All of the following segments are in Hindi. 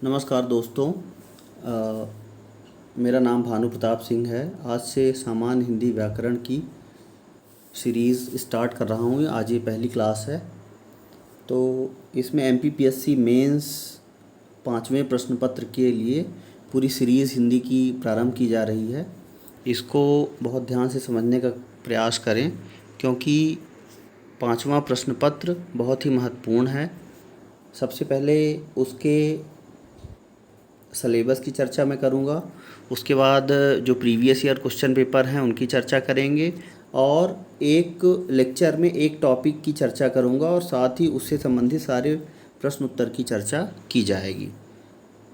नमस्कार दोस्तों। मेरा नाम भानु प्रताप सिंह है। आज से सामान्य हिंदी व्याकरण की सीरीज़ स्टार्ट कर रहा हूँ। आज ये पहली क्लास है। तो इसमें एमपीपीएससी मेंस 5वें प्रश्न पत्र के लिए पूरी सीरीज़ हिंदी की प्रारंभ की जा रही है। इसको बहुत ध्यान से समझने का प्रयास करें, क्योंकि 5वां प्रश्न पत्र बहुत ही महत्वपूर्ण है। सबसे पहले उसके सलेबस की चर्चा मैं करूँगा, उसके बाद जो प्रीवियस ईयर क्वेश्चन पेपर हैं उनकी चर्चा करेंगे, और एक लेक्चर में एक टॉपिक की चर्चा करूँगा और साथ ही उससे संबंधित सारे प्रश्न उत्तर की चर्चा की जाएगी।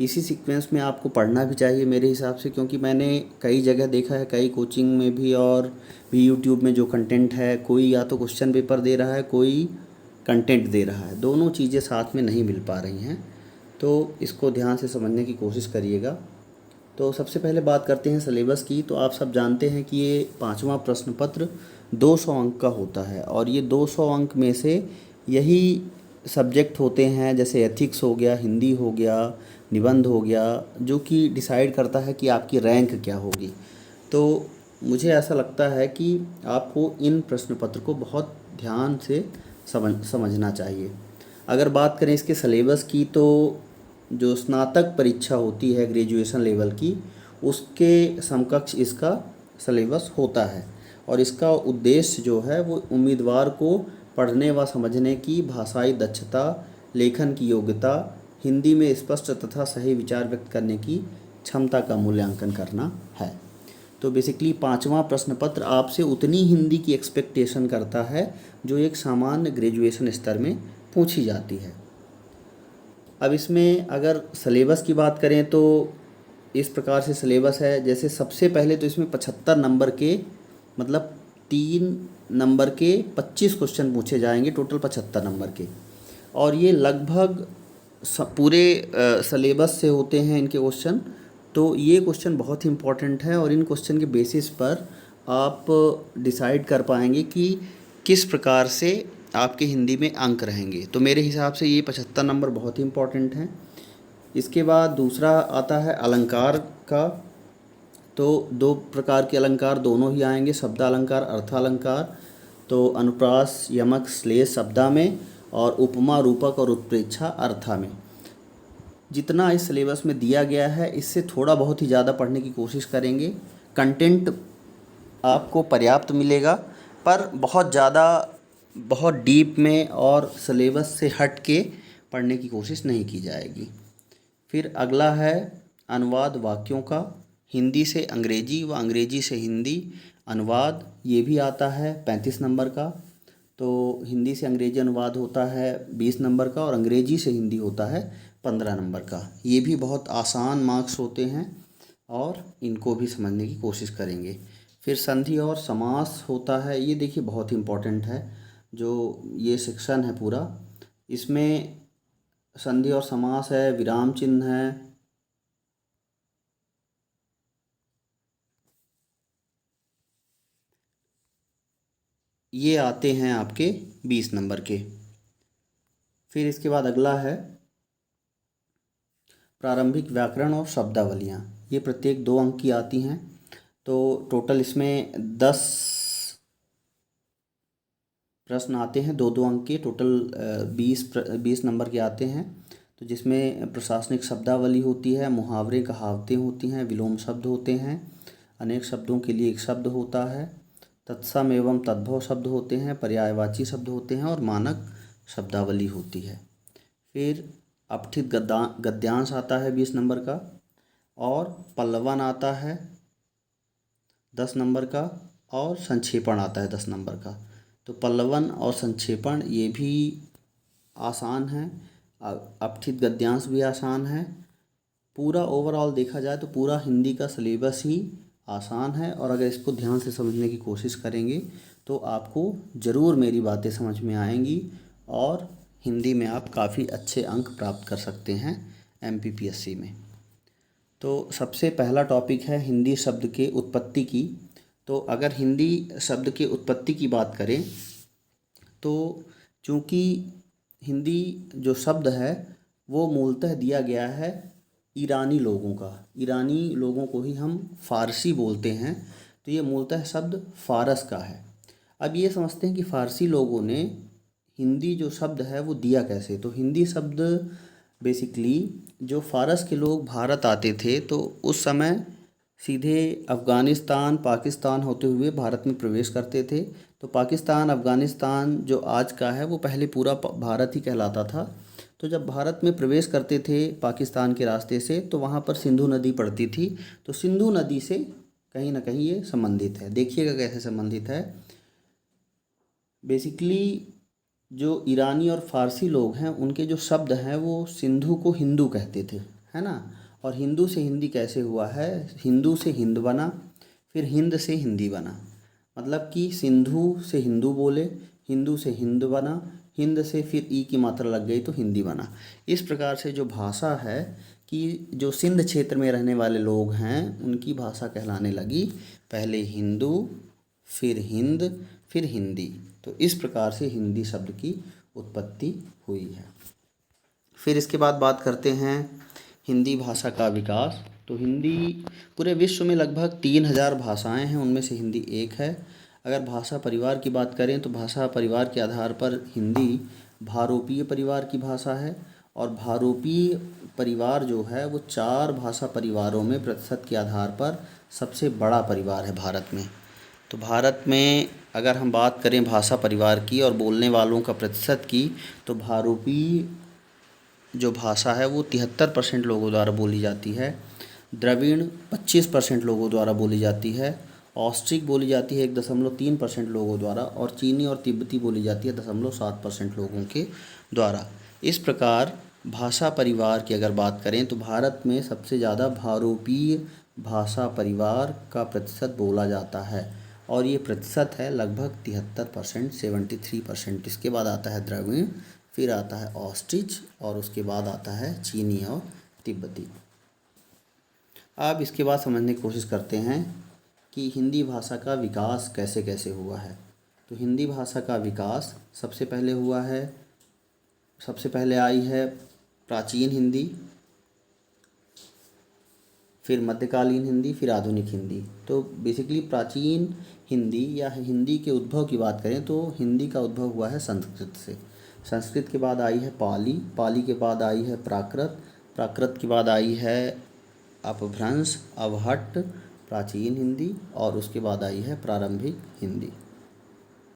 इसी सीक्वेंस में आपको पढ़ना भी चाहिए मेरे हिसाब से, क्योंकि मैंने कई जगह देखा है, कई कोचिंग में भी और भी यूट्यूब में जो कंटेंट है, कोई या तो क्वेश्चन पेपर दे रहा है, कोई कंटेंट दे रहा है। दोनों चीज़ें साथ में नहीं मिल पा रही हैं, तो इसको ध्यान से समझने की कोशिश करिएगा। तो सबसे पहले बात करते हैं सिलेबस की। तो आप सब जानते हैं कि ये 5वां प्रश्न पत्र 200 अंक का होता है, और ये 200 अंक में से यही सब्जेक्ट होते हैं, जैसे एथिक्स हो गया, हिंदी हो गया, निबंध हो गया, जो कि डिसाइड करता है कि आपकी रैंक क्या होगी। तो मुझे ऐसा लगता है कि आपको इन प्रश्न पत्र को बहुत ध्यान से समझना चाहिए। अगर बात करें इसके सिलेबस की, तो जो स्नातक परीक्षा होती है ग्रेजुएशन लेवल की, उसके समकक्ष इसका सिलेबस होता है, और इसका उद्देश्य जो है वो उम्मीदवार को पढ़ने व समझने की भाषाई दक्षता, लेखन की योग्यता, हिंदी में स्पष्ट तथा सही विचार व्यक्त करने की क्षमता का मूल्यांकन करना है। तो बेसिकली 5वां प्रश्न पत्र आपसे उतनी हिंदी की एक्सपेक्टेशन करता है जो एक सामान्य ग्रेजुएशन स्तर में पूछी जाती है। अब इसमें अगर सिलेबस की बात करें तो इस प्रकार से सिलेबस है। जैसे सबसे पहले तो इसमें 75 नंबर के, मतलब 3 नंबर के 25 क्वेश्चन पूछे जाएंगे, टोटल 75 नंबर के, और ये लगभग पूरे सिलेबस से होते हैं इनके क्वेश्चन। तो ये क्वेश्चन बहुत ही इम्पोर्टेंट है, और इन क्वेश्चन के बेसिस पर आप डिसाइड कर पाएंगे कि किस प्रकार से आपके हिंदी में अंक रहेंगे। तो मेरे हिसाब से ये 75 नंबर बहुत ही इम्पोर्टेंट हैं। इसके बाद दूसरा आता है अलंकार का। तो 2 प्रकार के अलंकार दोनों ही आएंगे, शब्दालंकार, अर्थालंकार। तो अनुप्रास, यमक, श्लेष शब्दा में, और उपमा, रूपक और उत्प्रेक्षा अर्था में। जितना इस सिलेबस में दिया गया है, इससे थोड़ा बहुत ही ज़्यादा पढ़ने की कोशिश करेंगे। कंटेंट आपको पर्याप्त मिलेगा, पर बहुत ज़्यादा, बहुत डीप में और सिलेबस से हट के पढ़ने की कोशिश नहीं की जाएगी। फिर अगला है अनुवाद वाक्यों का, हिंदी से अंग्रेजी व अंग्रेजी से हिंदी अनुवाद। ये भी आता है 35 नंबर का। तो हिंदी से अंग्रेजी अनुवाद होता है 20 नंबर का, और अंग्रेजी से हिंदी होता है 15 नंबर का। ये भी बहुत आसान मार्क्स होते हैं, और इनको भी समझने की कोशिश करेंगे। फिर संधि और समास होता है। ये देखिए बहुत ही इम्पोर्टेंट है, जो ये सेक्शन है पूरा। इसमें संधि और समास है, विराम चिन्ह है, ये आते हैं आपके 20 नंबर के। फिर इसके बाद अगला है प्रारंभिक व्याकरण और शब्दावलियाँ। ये प्रत्येक 2 अंक की आती हैं। तो टोटल इसमें 10 प्रश्न आते हैं, 2-2 अंक के। टोटल 20 नंबर के आते हैं। तो जिसमें प्रशासनिक शब्दावली होती है, मुहावरे, कहावतें होती हैं, विलोम शब्द होते हैं, अनेक शब्दों के लिए एक शब्द होता है, तत्सम एवं तद्भव शब्द होते हैं, पर्यायवाची शब्द होते हैं, और मानक शब्दावली होती है। फिर अपठित गद्यांश आता है 20 नंबर का, और पल्लवन आता है 10 नंबर का, और संक्षेपण आता है 10 नंबर का। तो पल्लवन और संक्षेपण ये भी आसान है, अपठित गद्यांश भी आसान है। पूरा ओवरऑल देखा जाए तो पूरा हिंदी का सिलेबस ही आसान है, और अगर इसको ध्यान से समझने की कोशिश करेंगे तो आपको ज़रूर मेरी बातें समझ में आएंगी, और हिंदी में आप काफ़ी अच्छे अंक प्राप्त कर सकते हैं एमपीपीएससी में। तो सबसे पहला टॉपिक है हिंदी शब्द के उत्पत्ति की। तो अगर हिंदी शब्द के उत्पत्ति की बात करें, तो चूँकि हिंदी जो शब्द है वो मूलतः दिया गया है ईरानी लोगों का। ईरानी लोगों को ही हम फ़ारसी बोलते हैं, तो ये मूलतः शब्द फ़ारस का है। अब ये समझते हैं कि फ़ारसी लोगों ने हिंदी जो शब्द है वो दिया कैसे। तो हिंदी शब्द बेसिकली जो फ़ारस के लोग भारत आते थे तो उस समय सीधे अफ़गानिस्तान पाकिस्तान होते हुए भारत में प्रवेश करते थे। तो पाकिस्तान अफ़गानिस्तान जो आज का है वो पहले पूरा भारत ही कहलाता था। तो जब भारत में प्रवेश करते थे पाकिस्तान के रास्ते से तो वहाँ पर सिंधु नदी पड़ती थी। तो सिंधु नदी से कहीं ना कहीं ये संबंधित है। देखिएगा कैसे संबंधित है। बेसिकली जो ईरानी और फ़ारसी लोग हैं उनके जो शब्द हैं वो सिंधु को हिंदू कहते थे, है ना। और हिंदू से हिंदी कैसे हुआ है, हिंदू से हिंद बना, फिर हिंद से हिंदी बना। मतलब कि सिंधु से हिंदू बोले, हिंदू से हिंद बना, हिंद से फिर ई की मात्रा लग गई तो हिंदी बना। इस प्रकार से जो भाषा है कि जो सिंध क्षेत्र में रहने वाले लोग हैं उनकी भाषा कहलाने लगी पहले हिंदू, फिर हिंद, फिर हिंदी। तो इस प्रकार से हिंदी शब्द की उत्पत्ति हुई है। फिर इसके बाद बात करते हैं हिंदी भाषा का विकास। तो हिंदी पूरे विश्व में लगभग 3000 भाषाएं हैं, उनमें से हिंदी एक है। अगर भाषा परिवार की बात करें तो भाषा परिवार के आधार पर हिंदी भारोपीय परिवार की भाषा है। और भारोपीय परिवार जो है वो 4 भाषा परिवारों में प्रतिशत के आधार पर सबसे बड़ा परिवार है भारत में। तो भारत में अगर हम बात करें भाषा परिवार की और बोलने वालों का प्रतिशत की, तो भारोपीय जो भाषा है वो 73% लोगों द्वारा बोली जाती है। द्रविड़ 25% लोगों द्वारा बोली जाती है। ऑस्ट्रिक बोली जाती है 1.3% लोगों द्वारा। और चीनी और तिब्बती बोली जाती है 0.7% लोगों के द्वारा। इस प्रकार भाषा परिवार की अगर बात करें तो भारत में सबसे ज़्यादा भारोपीय भाषा परिवार का प्रतिशत बोला जाता है। और ये प्रतिशत है लगभग 73%, 73%। इसके बाद आता है द्रविड़, फिर आता है ऑस्ट्रिच और उसके बाद आता है चीनी और तिब्बती। अब इसके बाद समझने की कोशिश करते हैं कि हिंदी भाषा का विकास कैसे कैसे हुआ है। तो हिंदी भाषा का विकास सबसे पहले हुआ है, सबसे पहले आई है प्राचीन हिंदी, फिर मध्यकालीन हिंदी, फिर आधुनिक हिंदी। तो बेसिकली प्राचीन हिंदी या हिंदी के उद्भव की बात करें तो हिंदी का उद्भव हुआ है संस्कृत से। संस्कृत के बाद आई है पाली, पाली के बाद आई है प्राकृत, प्राकृत के बाद आई है अपभ्रंश, अवहट्ट, प्राचीन हिंदी और उसके बाद आई है प्रारंभिक हिंदी।